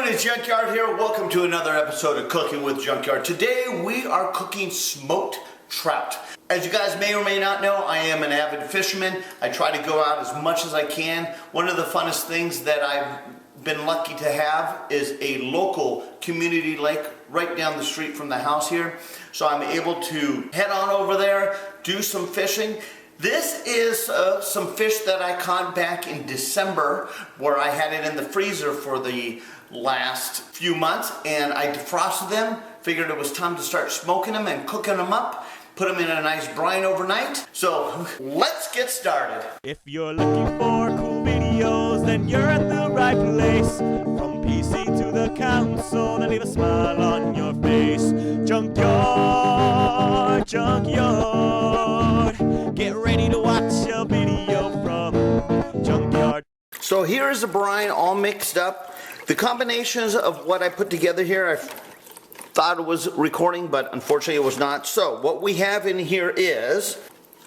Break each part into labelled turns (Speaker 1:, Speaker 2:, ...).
Speaker 1: it's Junkyard here. Welcome to another episode of Cooking with Junkyard. Today we are cooking smoked trout. As you guys may or may not know, I am an avid fisherman. I try to go out as much as I can. One of the funnest things that I've been lucky to have is a local community lake right down the street from the house here. So I'm able to head on over there, do some fishing. This is some fish that I caught back in December, where I had it in the freezer for the last few months, and I defrosted them, figured it was time to start smoking them and cooking them up, put them in a nice brine overnight. So let's get started.
Speaker 2: If you're looking for cool videos, then you're at the right place. From PC to the console, then leave a smile on your face. Junkyard, Junkyard. Get ready to watch a video from Junkyard.
Speaker 1: So here is the brine all mixed up. The combinations of what I put together here, I thought it was recording, but unfortunately it was not. So what we have in here is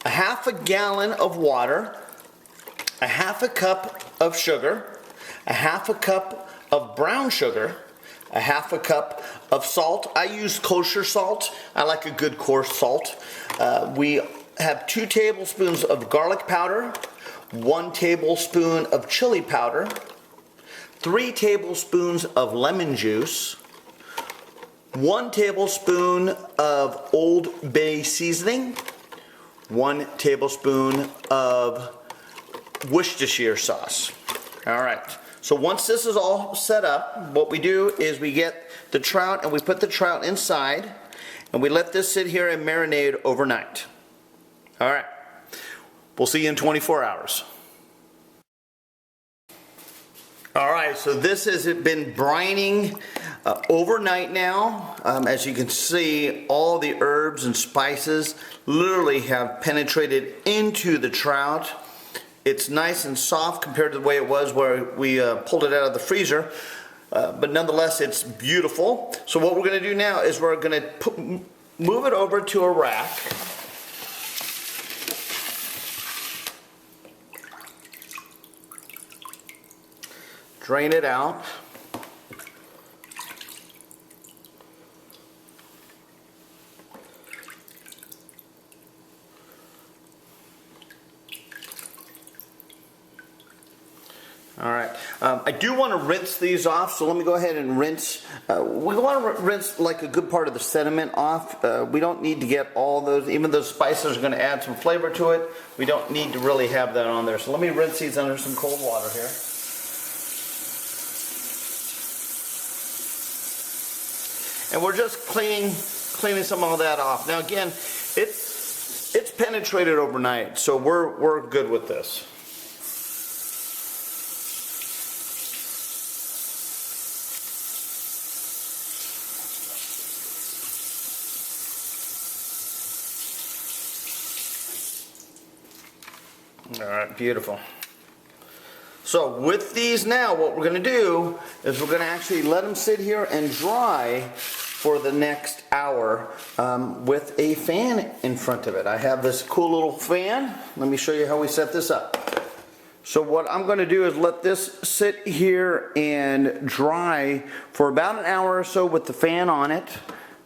Speaker 1: a half a gallon of water, a half a cup of sugar, a half a cup of brown sugar, a half a cup of salt. I use kosher salt. I like a good coarse salt. We have 2 tablespoons of garlic powder, 1 tablespoon of chili powder, 3 tablespoons of lemon juice, 1 tablespoon of Old Bay seasoning, 1 tablespoon of Worcestershire sauce. All right, so once this is all set up, what we do is we get the trout and we put the trout inside and we let this sit here and marinate overnight. All right, we'll see you in 24 hours. All right, so this has been brining overnight now. As you can see, all the herbs and spices literally have penetrated into the trout. It's nice and soft compared to the way it was where we pulled it out of the freezer, but nonetheless, it's beautiful. So what we're gonna do now is we're gonna move it over to a rack. Drain it out. All right, I do want to rinse these off, so let me go ahead and rinse. We want to rinse like a good part of the sediment off. We don't need to get all those, even those spices are going to add some flavor to it. We don't need to really have that on there. So let me rinse these under some cold water here. And we're just cleaning some of that off. Now again, it's penetrated overnight, so we're good with this. All right, beautiful. So with these now, what we're going to do is we're going to actually let them sit here and dry for the next hour with a fan in front of it. I have this cool little fan. Let me show you how we set this up. So what I'm going to do is let this sit here and dry for about an hour or so with the fan on it.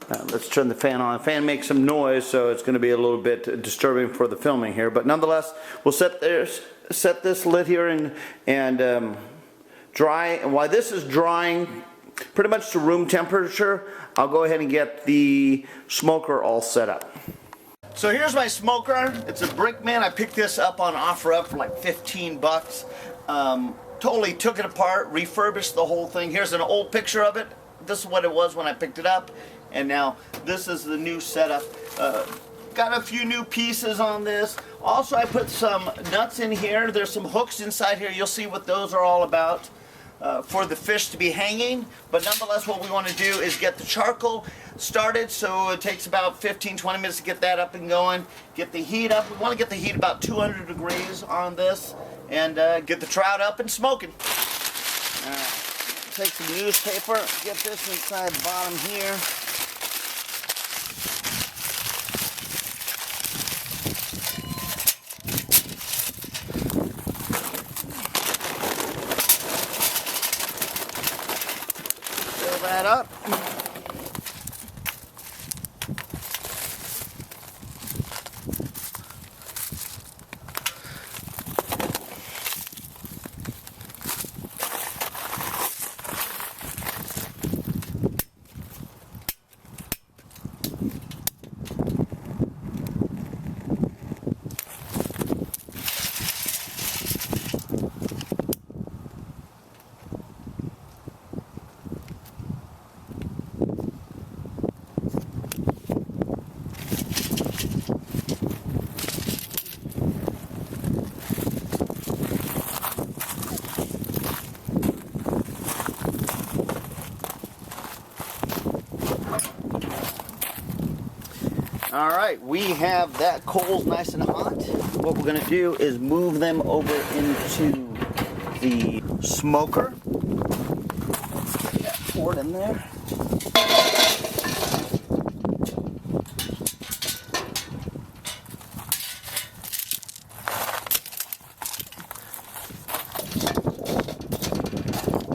Speaker 1: Let's turn the fan on. The fan makes some noise, so it's going to be a little bit disturbing for the filming here. But nonetheless, we'll set this lid here and dry. And while this is drying pretty much to room temperature, I'll go ahead and get the smoker all set up. So here's my smoker. It's a Brickman. I picked this up on OfferUp for like 15 bucks. Totally took it apart, refurbished the whole thing. Here's an old picture of it. This is what it was when I picked it up. And now this is the new setup. Got a few new pieces on this. Also, I put some nuts in here. There's some hooks inside here. You'll see what those are all about for the fish to be hanging. But nonetheless, what we want to do is get the charcoal started. So it takes about 15-20 minutes to get that up and going. Get the heat up. We want to get the heat about 200 degrees on this and get the trout up and smoking. Take some newspaper, get this inside the bottom here. that up. All right, we have that coals nice and hot. What we're gonna do is move them over into the smoker. Yeah, pour it in there.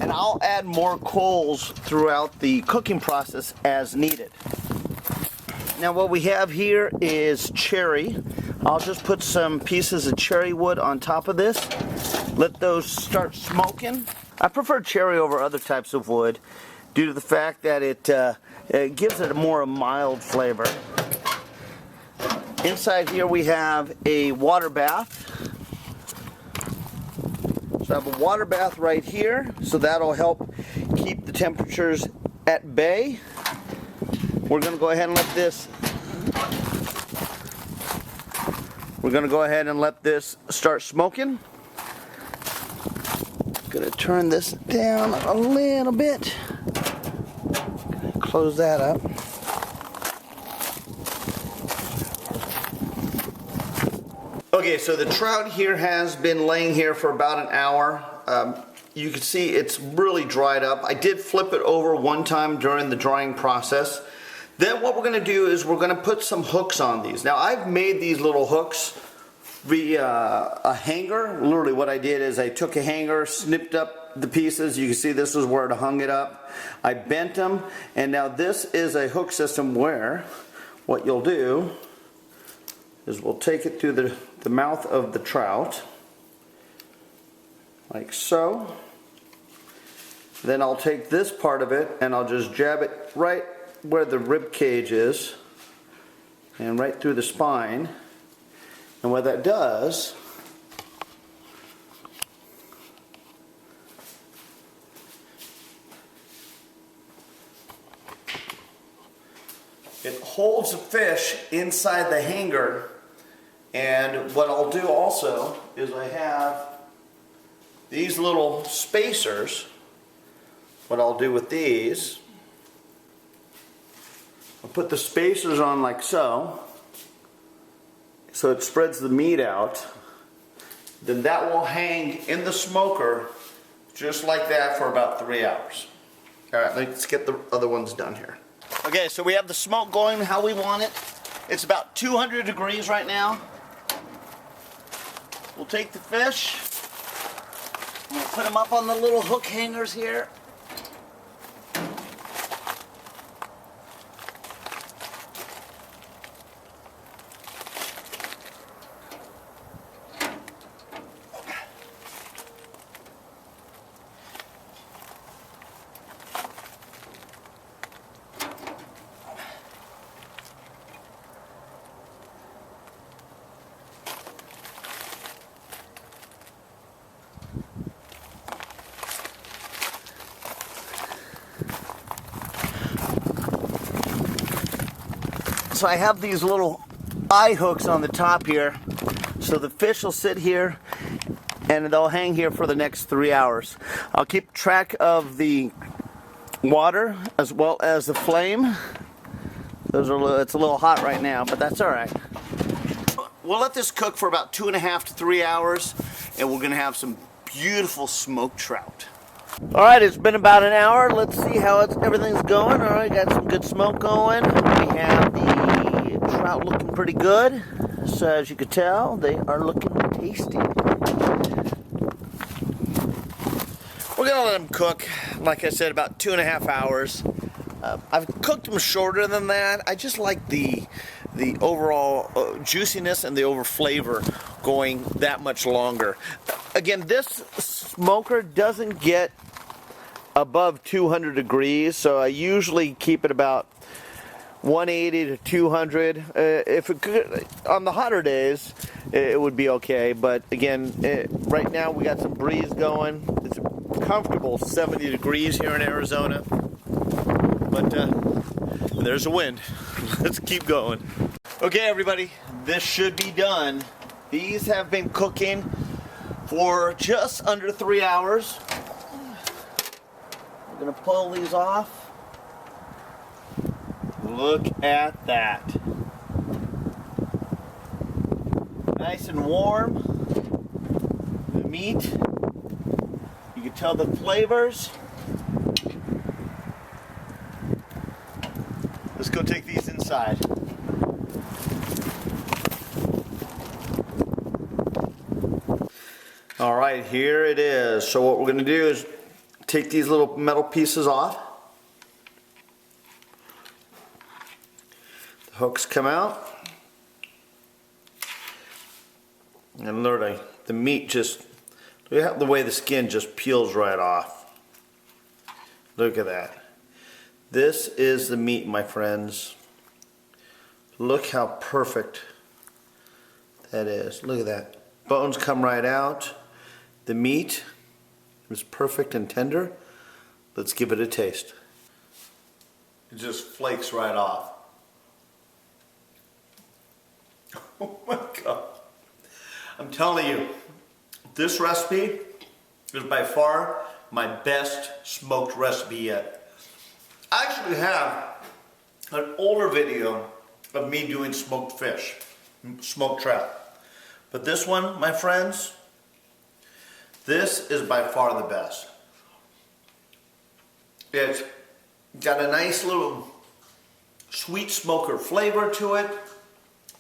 Speaker 1: And I'll add more coals throughout the cooking process as needed. Now what we have here is cherry. I'll just put some pieces of cherry wood on top of this. Let those start smoking. I prefer cherry over other types of wood due to the fact that it gives it a more mild flavor. Inside here we have a water bath. So I have a water bath right here, so that'll help keep the temperatures at bay. We're going to go ahead and let this start smoking. Going to turn this down a little bit. Close that up. Okay, so the trout here has been laying here for about an hour. You can see it's really dried up. I did flip it over one time during the drying process. Then what we're going to do is we're going to put some hooks on these. Now I've made these little hooks via a hanger. Literally what I did is I took a hanger, snipped up the pieces. You can see this is where it hung it up. I bent them, and now this is a hook system where what you'll do is we'll take it through the mouth of the trout, like so. Then I'll take this part of it and I'll just jab it right where the rib cage is and right through the spine. And what that does, it holds the fish inside the hanger. And what I'll do also is I have these little spacers. What I'll do with these, I'll put the spacers on like so it spreads the meat out. Then that will hang in the smoker just like that for about 3 hours. Alright, let's get the other ones done here. Okay, so we have the smoke going how we want it. It's about 200 degrees right now. We'll take the fish, we'll put them up on the little hook hangers here. So I have these little eye hooks on the top here, so the fish will sit here and they'll hang here for the next 3 hours. I'll keep track of the water as well as the flame. It's a little hot right now, but that's all right. We'll let this cook for about 2.5 to 3 hours, and we're gonna have some beautiful smoked trout. All right, it's been about an hour. Let's see how everything's going. All right, got some good smoke going. We have the trout looking pretty good. So as you can tell, they are looking tasty. We're we're gonna let them cook, like I said, about 2.5 hours. I've cooked them shorter than that. I just like the overall juiciness and the over flavor going that much longer. Again, this smoker doesn't get above 200 degrees, so I usually keep it about 180 to 200. If it could, on the hotter days, it would be okay. But again, right now we got some breeze going. It's a comfortable 70 degrees here in Arizona. But there's a wind. Let's keep going. Okay, everybody, this should be done. These have been cooking for just under 3 hours. We're gonna pull these off. Look at that. Nice and warm. The meat. You can tell the flavors. Let's go take these inside. All right, here it is. So what we're going to do is take these little metal pieces off. The hooks come out. And literally, the meat just, look at the way the skin just peels right off. Look at that. This is the meat, my friends. Look how perfect that is. Look at that. Bones come right out. The meat is perfect and tender. Let's give it a taste. It just flakes right off. Oh my God. I'm telling you, this recipe is by far my best smoked recipe yet. I actually have an older video of me doing smoked fish, smoked trout. But this one, my friends, this is by far the best. It's got a nice little sweet smoker flavor to it.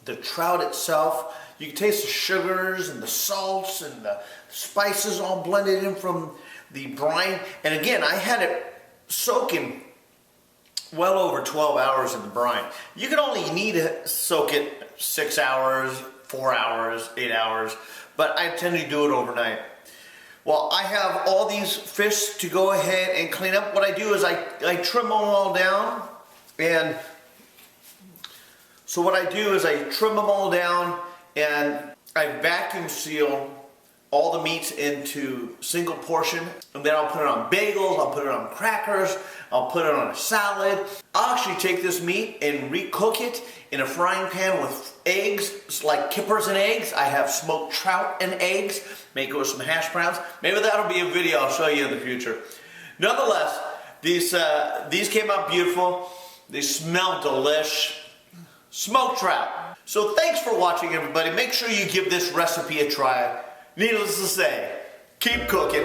Speaker 1: The trout itself, you can taste the sugars and the salts and the spices all blended in from the brine. And again, I had it soaking well over 12 hours in the brine. You can only need to soak it 6 hours, 4 hours, 8 hours, but I tend to do it overnight. Well, I have all these fish to go ahead and clean up. What I do is I trim them all down, and so what I do is I trim them all down and I vacuum seal all the meats into single portion, and then I'll put it on bagels, I'll put it on crackers, I'll put it on a salad. I'll actually take this meat and recook it in a frying pan with eggs. It's like kippers and eggs. I have smoked trout and eggs. Make it with some hash browns. Maybe that'll be a video I'll show you in the future. Nonetheless, these came out beautiful. They smell delish. Smoked trout. So thanks for watching, everybody. Make sure you give this recipe a try. Needless to say, keep cooking.